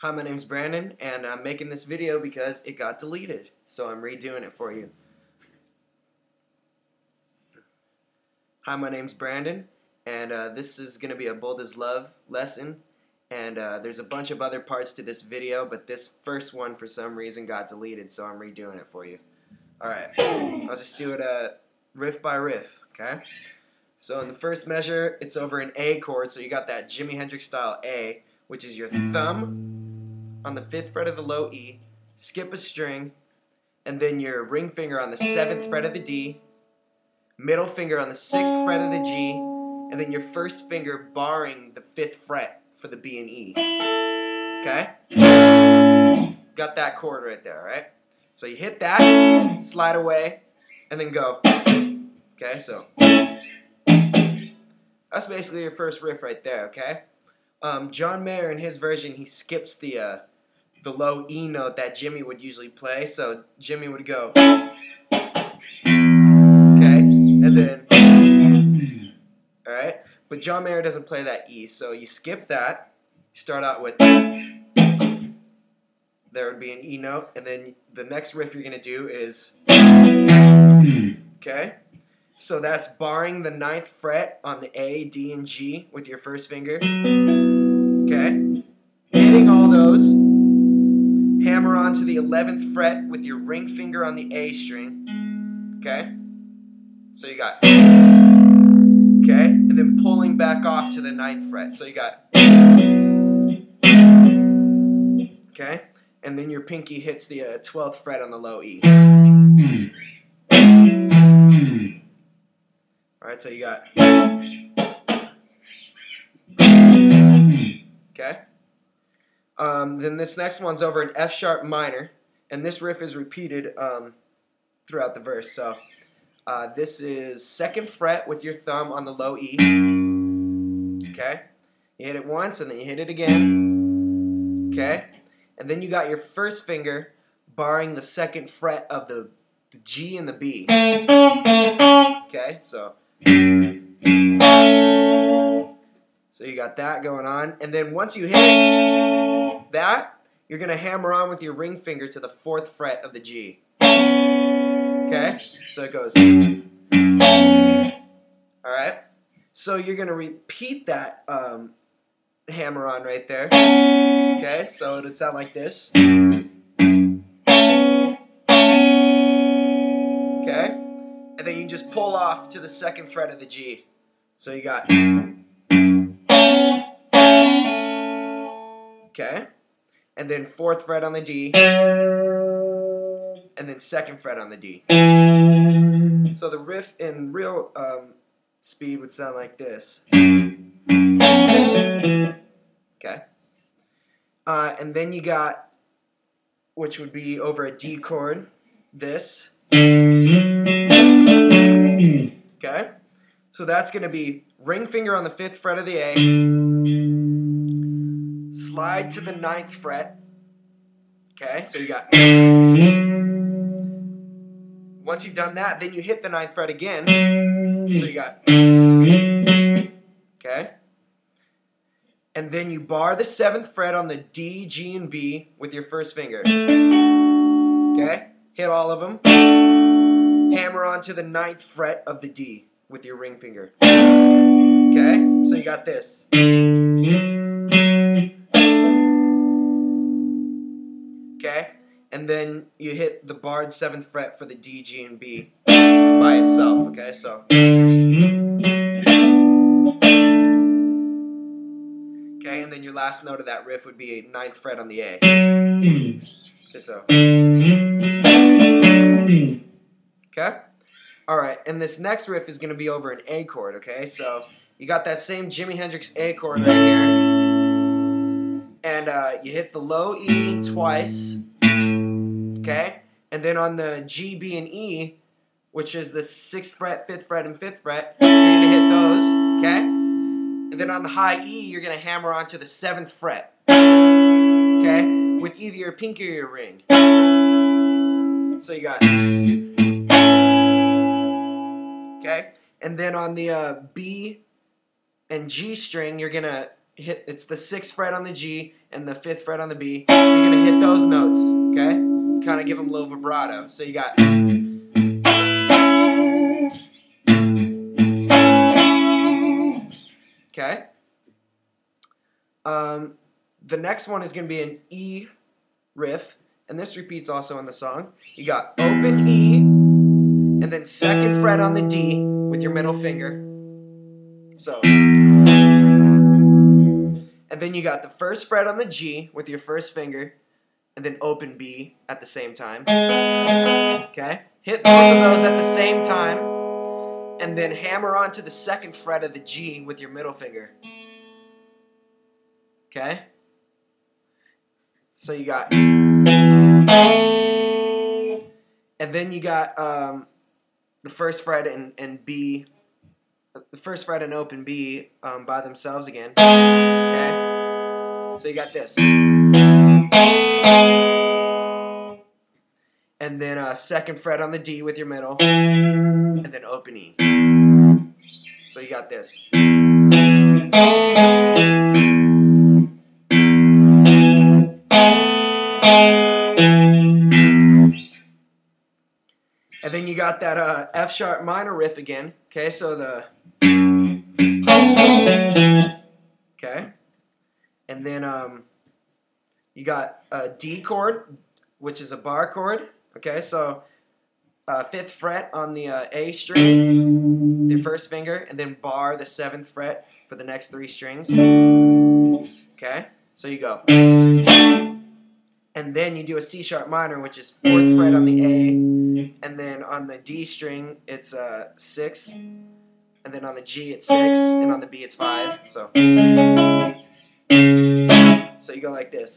Hi, my name's Brandon, and I'm making this video because it got deleted, so I'm redoing it for you. Hi, my name's Brandon, and this is going to be a Bold as Love lesson, and there's a bunch of other parts to this video, but this first one for some reason got deleted, so I'm redoing it for you. Alright, I'll just do it riff by riff, okay? So in the first measure, it's over an A chord, so you got that Jimi Hendrix style A, which is your thumb on the 5th fret of the low E, skip a string, and then your ring finger on the 7th fret of the D, middle finger on the 6th fret of the G, and then your first finger barring the 5th fret for the B and E. Okay? Got that chord right there, right? So you hit that, slide away, and then go. Okay, so that's basically your first riff right there, okay? John Mayer, in his version, he skips the low E note that Jimmy would usually play. So Jimmy would go, okay, and then, all right. But John Mayer doesn't play that E, so you skip that. You start out with, there would be an E note, and then the next riff you're gonna do is, okay. So that's barring the 9th fret on the A, D, and G with your first finger. Okay? Hitting all those. Hammer on to the 11th fret with your ring finger on the A string. Okay? So you got. Okay? And then pulling back off to the 9th fret. So you got. Okay? And then your pinky hits the 12th fret on the low E. Alright, so you got. Okay? Then this next one's over an F sharp minor, and this riff is repeated throughout the verse. So this is 2nd fret with your thumb on the low E. Okay? You hit it once, and then you hit it again. Okay? And then you got your first finger barring the 2nd fret of the G and the B. Okay? So you got that going on, and then once you hit that, you're going to hammer on with your ring finger to the 4th fret of the G. Okay? So it goes. Alright? So you're going to repeat that hammer on right there. Okay? So it would sound like this. Okay? And then you just pull off to the 2nd fret of the G. So you got. Okay? And then 4th fret on the D. And then 2nd fret on the D. So the riff in real speed would sound like this. Okay? And then you got, which would be over a D chord, this. Okay? So that's going to be ring finger on the 5th fret of the A, slide to the 9th fret. Okay? So you got. Once you've done that, then you hit the 9th fret again. So you got. Okay? And then you bar the 7th fret on the D, G, and B with your first finger. Okay? Hit all of them. Hammer onto the 9th fret of the D with your ring finger. Okay? So you got this. Okay? And then you hit the barred 7th fret for the D, G, and B by itself. Okay? So. Okay? And then your last note of that riff would be a 9th fret on the A. Okay? So. Okay? Alright, and this next riff is going to be over an A chord, okay? So, you got that same Jimi Hendrix A chord right here. And you hit the low E twice, okay? And then on the G, B, and E, which is the 6th fret, 5th fret, and 5th fret, you're going to hit those, okay? And then on the high E, you're going to hammer onto the 7th fret, okay? With either your pinky or your ring. So you got. Okay, and then on the B and G string, you're gonna it's the 6th fret on the G and the 5th fret on the B. You're gonna hit those notes, okay? Kind of give them a little vibrato. So you got. Okay. The next one is gonna be an E riff, and this repeats also on the song. You got open E, and then 2nd fret on the D with your middle finger. So. And then you got the 1st fret on the G with your 1st finger, and then open B at the same time. Okay? Hit both of those at the same time, and then hammer onto the 2nd fret of the G with your middle finger. Okay? So you got. And then you got the 1st fret and B. The 1st fret and open B by themselves again. Okay? So you got this. And then 2nd fret on the D with your middle. And then open E. So you got this. And then you got that F sharp minor riff again. Okay, so the. Okay. And then you got a D chord, which is a bar chord. Okay, so 5th fret on the A string, the 1st finger, and then bar the 7th fret for the next 3 strings. Okay, so you go. And then you do a C sharp minor, which is 4th fret on the A, and then on the D string it's 6, and then on the G it's 6, and on the B it's 5. So you go like this.